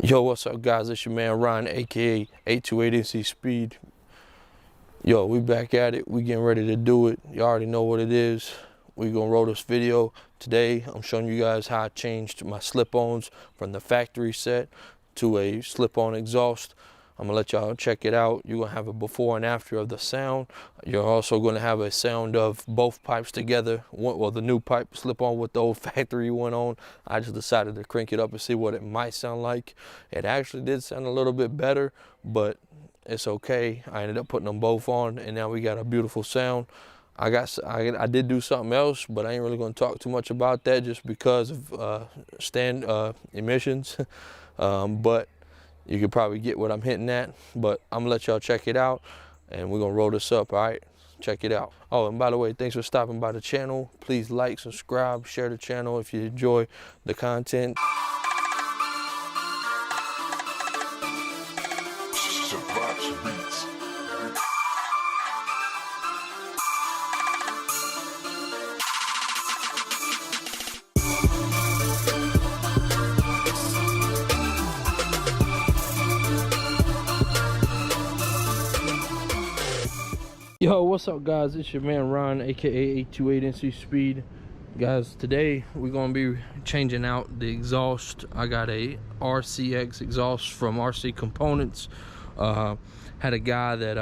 Yo, what's up, guys? It's your man Ryan, aka 828NC Speed. Yo, we back at it. We getting ready to do it. You already know what it is. We gonna roll this video today. I'm showing you guys how I changed my slip-ons from the factory set to a slip-on exhaust. I'm gonna let y'all check it out. You're gonna have a before and after of the sound. You're also gonna have a sound of both pipes together. Well, the new pipe slip on with the old factory one on. I just decided to crank it up and see what it might sound like. It actually did sound a little bit better, but it's okay. I ended up putting them both on, and now we got a beautiful sound. I did do something else, but I ain't really gonna talk too much about that just because of emissions. But you could probably get what I'm hitting at, but I'm gonna let y'all check it out and we're gonna roll this up. All right, check it out. Oh, and by the way, thanks for stopping by the channel. Please like, subscribe, share the channel if you enjoy the content. Yo, what's up, guys? It's your man Ron, aka 828NC Speed. Guys, today we're gonna be changing out the exhaust. I got a RCX exhaust from RC Components. Had a guy that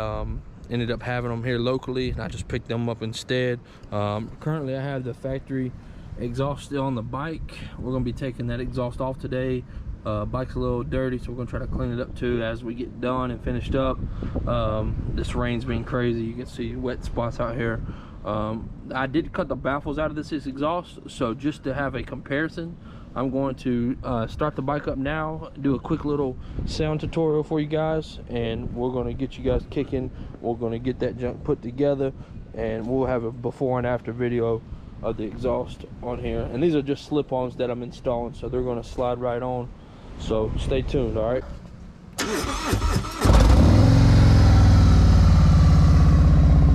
ended up having them here locally, and I just picked them up instead. Currently I have the factory exhaust still on the bike. We're gonna be taking that exhaust off today. Bike's a little dirty, so we're gonna try to clean it up too as we get done and finished up. This rain's been crazy. You can see wet spots out here. I did cut the baffles out of this exhaust, so just to have a comparison, I'm going to start the bike up now, do a quick little sound tutorial for you guys, and we're going to get you guys kicking. We're going to get that junk put together, and we'll have a before and after video of the exhaust on here. And these are just slip-ons that I'm installing, so they're going to slide right on. So stay tuned. All right.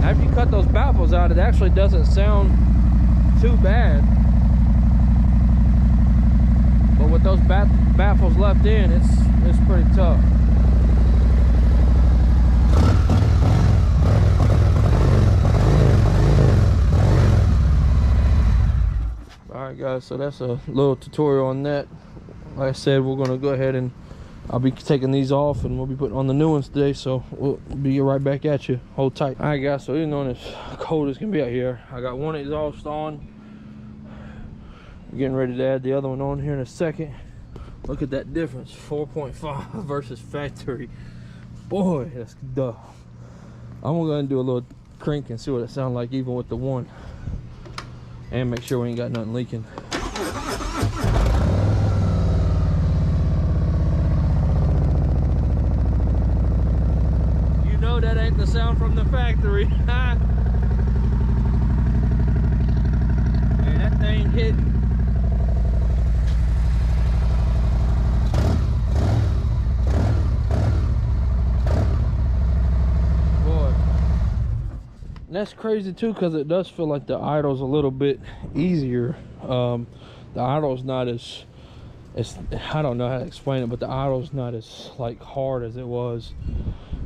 After you cut those baffles out, it actually doesn't sound too bad, but with those baffles left in, it's pretty tough. All right, guys, so that's a little tutorial on that. Like I said, we're gonna go ahead and I'll be taking these off, and we'll be putting on the new ones today, so we'll be right back at you. Hold tight. All right, guys, so even though it's cold as can be out here, I got one exhaust on. I'm getting ready to add the other one on here in a second. Look at that difference, 4.5 versus factory. Boy, that's duh. I'm gonna go ahead and do a little crank and see what it sounds like even with the one, and make sure we ain't got nothing leaking. That ain't the sound from the factory. Hey, that thing hit. Boy, and that's crazy too, because it does feel like the idle's a little bit easier. The idle's not as, I don't know how to explain it, but the idle's not as like hard as it was.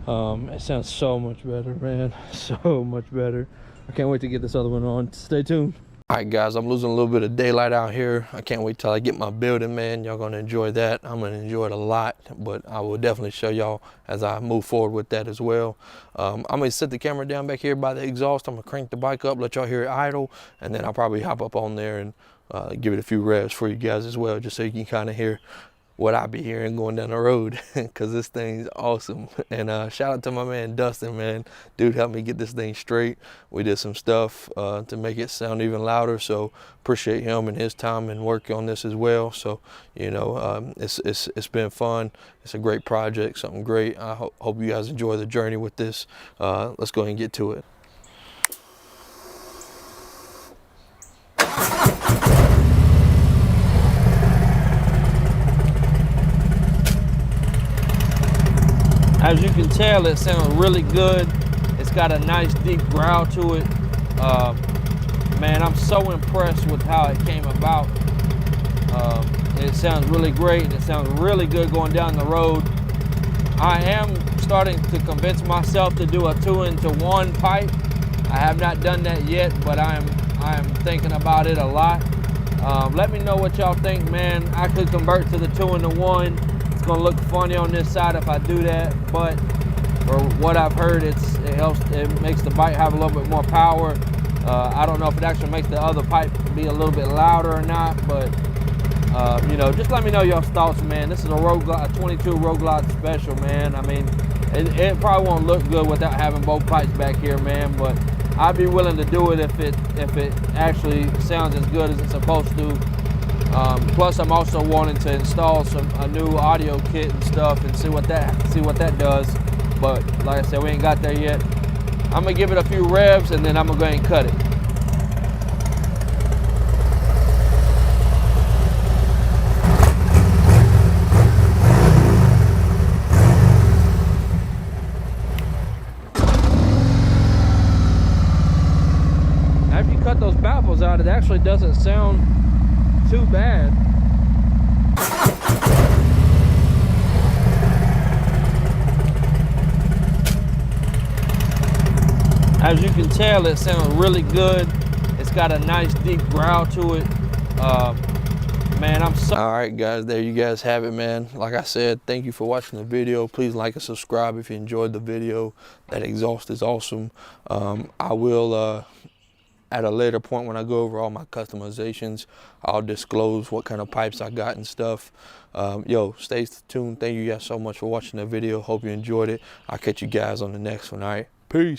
It sounds so much better, man. So much better. I can't wait to get this other one on. Stay tuned. All right, guys, I'm losing a little bit of daylight out here. I can't wait till I get my building, man. Y'all gonna enjoy that. I'm gonna enjoy it a lot, but I will definitely show y'all as I move forward with that as well. I'm gonna set the camera down back here by the exhaust. I'm gonna crank the bike up, let y'all hear it idle, and then I'll probably hop up on there and give it a few revs for you guys as well, just so you can kind of hear what I be hearing going down the road, because this thing's awesome. And shout out to my man Dustin, man. Dude helped me get this thing straight. We did some stuff to make it sound even louder, so appreciate him and his time and work on this as well. So, you know, it's been fun. It's a great project, something great. I hope you guys enjoy the journey with this. Let's go ahead and get to it. As you can tell, it sounds really good. It's got a nice deep growl to it. Man, I'm so impressed with how it came about. It sounds really great, and it sounds really good going down the road. I am starting to convince myself to do a 2-into-1 pipe. I have not done that yet, but I am thinking about it a lot. Let me know what y'all think, man. I could convert to the 2-into-1. It's gonna look funny on this side if I do that, but for what I've heard, it makes the bike have a little bit more power. I don't know if it actually makes the other pipe be a little bit louder or not, but you know, just let me know y'all's thoughts, man. This is a Road Glide, a 22 Road Glide special, man. I mean, it probably won't look good without having both pipes back here, man, but I'd be willing to do it if it actually sounds as good as it's supposed to. Plus, I'm also wanting to install a new audio kit and stuff and see what that does. But like I said, we ain't got there yet. I'm gonna give it a few revs and then I'm gonna go ahead and cut it. After you cut those baffles out, it actually doesn't sound too bad. As you can tell, it sounds really good. It's got a nice deep growl to it. Man, I'm so... All right, guys, there you guys have it, man. Like I said, thank you for watching the video. Please like and subscribe if you enjoyed the video. That exhaust is awesome. I will, at a later point when I go over all my customizations, I'll disclose what kind of pipes I got and stuff. Yo, stay tuned. Thank you guys so much for watching the video. Hope you enjoyed it. I'll catch you guys on the next one. All right, peace.